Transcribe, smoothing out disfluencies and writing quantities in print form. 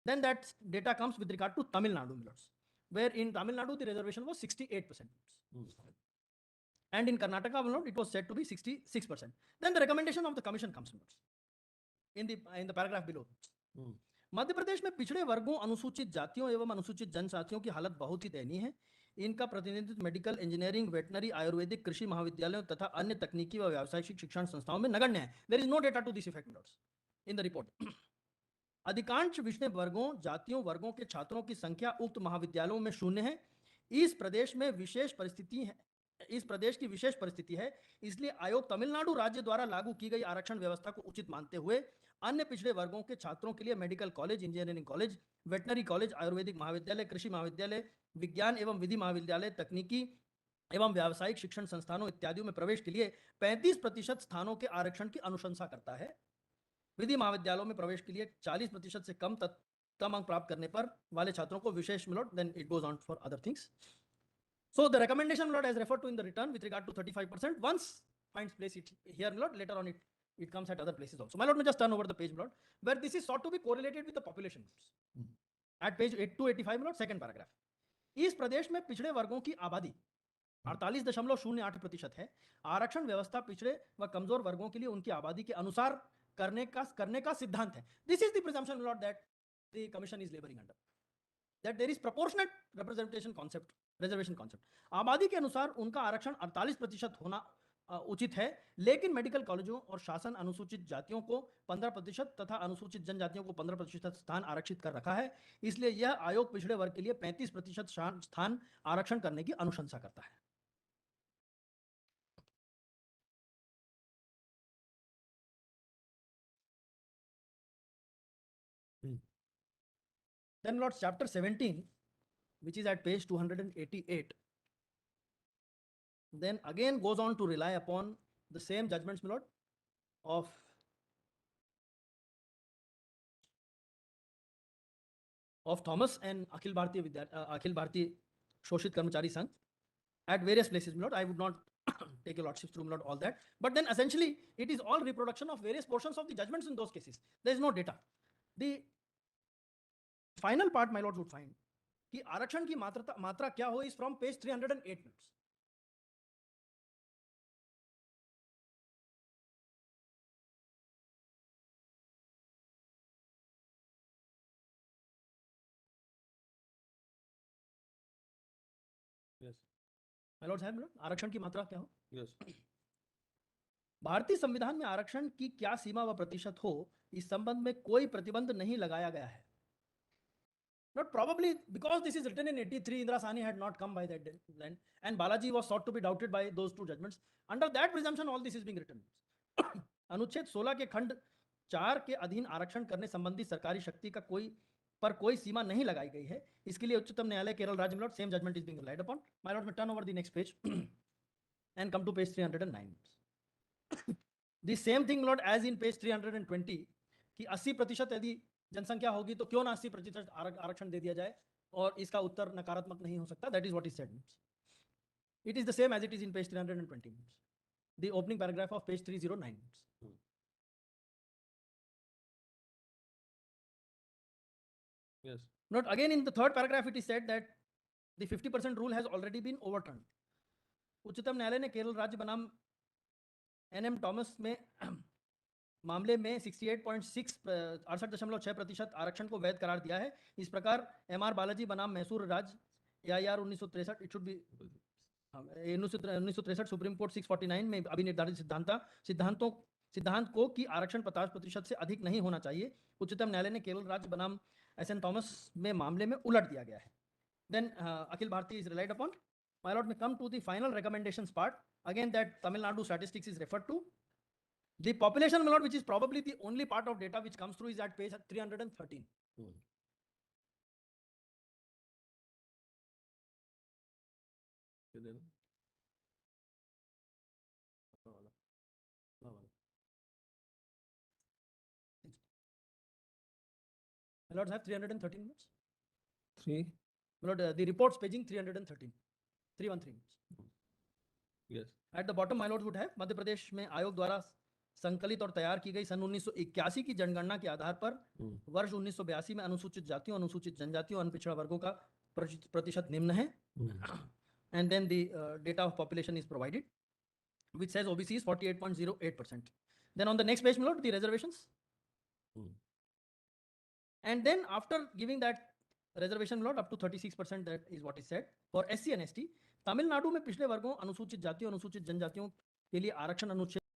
Then that data comes with regard to Tamil Nadu, my lords, where in Tamil Nadu the reservation was 68%. And in Karnataka, my lord, it was said to be 66%. Then the recommendation of the commission comes, my lords, in the paragraph below. Madhya Pradesh में पिछड़े वर्गों, अनुसूचित जातियों एवं अनुसूचित जनजातियों की हालत बहुत ही दयनीय है. इनका प्रतिनिधित्व मेडिकल, इंजीनियरिंग, वेटनरी, आयुर्वेदिक, कृषि महाविद्यालयों तथा अन्य तकनीकी व व्यावसायिक शिक्षण संस्थाओं में नगण्य है. There is no data to this effect in the report. अधिकांश पिछड़े वर्गों, जातियों, वर्गों के छात्रों की संख्या उक्त महाविद्यालयों में शून्य है. इस प्रदेश में विशेष परिस्थिति है, इस प्रदेश की विशेष परिस्थिति है, इसलिए आयोग तमिलनाडु राज्य द्वारा लागू की गई आरक्षण व्यवस्था को उचित मानते हुए अन्य पिछड़े वर्गों के छात्रों के लिए medical college, engineering college, veterinary college, Ayurvedic महाविद्यालय, कृषि महाविद्यालय, विज्ञान एवं विधि महाविद्यालय, तकनीकी एवं व्यावसायिक शिक्षण संस्थानों इत्यादि में प्रवेश के लिए 35% स्थानों के आरक्षण की अनुशंसा करता है. विधि महाविद्यालयों में प्रवेश के लिए 40% से कम अंक प्राप्त करने पर वाले छात्रों को विशेष मिलोट. Then it goes on for other things. So the recommendation, Lord, as referred to in the return with regard to 35%, once finds place it here, Lord, later on it comes at other places also. My Lord, may just turn over the page, Lord, where this is sought to be correlated with the population. At page 285, Lord, second paragraph. इस प्रदेश में पिछड़े वर्गों की आबादी 48.08% है. आरक्षण व्यवस्था पिछड़े व कमजोर वर्गों के लिए उनकी आबादी के अनुसार करने का सिद्धांत है. This is the presumption, Lord, that the commission is laboring under. That there is proportionate representation concept, reservation concept. आबादी के अनुसार उनका आरक्षण 48% होना उचित है, लेकिन मेडिकल कॉलेजों और शासन अनुसूचित जातियों को 15% तथा अनुसूचित जनजातियों को 15% स्थान आरक्षित कर रखा है. इसलिए यह आयोग पिछड़े वर्ग के लिए 35% स्थान आरक्षण करने की अनुशंसा करता है. Then, Lord, chapter 17, which is at page 288, then again goes on to rely upon the same judgments, my lord, of Thomas and Akhil Bharatiya Shoshit Karmachari Sangh at various places, my lord. I would not take a lordship through, my lord, all that. But then essentially it is all reproduction of various portions of the judgments in those cases. There is no data. The final part, my lord, would find कि आरक्षण की मात्रा क्या हो is from page 308 minutes. Yes. My lords, have आरक्षण की मात्रा क्या हो? Yes. भारतीय संविधान में आरक्षण की क्या सीमा व प्रतिशत हो, इस संबंध में कोई प्रतिबंध नहीं लगाया गया है. Not probably because this is written in 83, Indira Sahni had not come by that then, and Balaji was sought to be doubted by those two judgments. Under that presumption, all this is being written. अनुच्छेद 16 के खंड 4 के अधीन आरक्षण करने संबंधी सरकारी शक्ति का कोई सीमा नहीं लगाई गई है. इसके लिए उच्चतम न्यायालय केरल राज्य में same judgment is being relied upon. My lord, turn over the next page and come to page 309. The same thing, Lord, as in page 320 कि 80% यदि जनसंख्या होगी तो क्यों ना 80% आरक्षण दे दिया जाए, और इसका उत्तर नकारात्मक नहीं हो सकता. That is what is said. It is the same as it is in page 320, the opening paragraph of page 309. Yes. Not again in the third paragraph it is said that the 50% rule has already been overturned. उच्चतम न्यायालय ने केरल राज्य बनाम NM Thomas में मामले में 68.6% आरक्षण को वैध करार दिया है. इस प्रकार एमआर बालाजी बनाम मैसूर राज्य AIR 1963 it should be 1963 supreme court 649 में अभिनिर्धारित सिद्धांत को कि आरक्षण 50% से अधिक नहीं होना चाहिए, उच्चतम न्यायालय ने केरल राज्य बनाम SN टॉमस में मामले में उलट दिया गया है. Then Akhil Bharati is relied upon. My lord, may come to the final recommendations part. Again, that Tamil Nadu statistics is referred to. The population, my lord, which is probably the only part of data which comes through, is at page 313. My lords have 313 minutes. 3. My lord, the reports paging 313. 313 minutes. Yes. At the bottom, my lords would have Madhya Pradesh में आयोग द्वारा संकलित और तैयार की गई सन 1981 की जनगणना के आधार पर वर्ष 1982 में अनुसूचित जातियों, अनुसूचित जनजातियों, अनपिछड़ा वर्गों का प्रतिशत निम्न है. And then the data of population is provided, which says OBC is 48.08%. Then on the next page, my lord, the reservations. And then after giving that reservation, my lord, up to 36%, that is what is said. For SC and ST, Tamil Nadu में पिछड़े वर्गों, अनुसूचित जातियों, अनुसूचित जनजातियों के लिए आरक्षण अनुच्छेद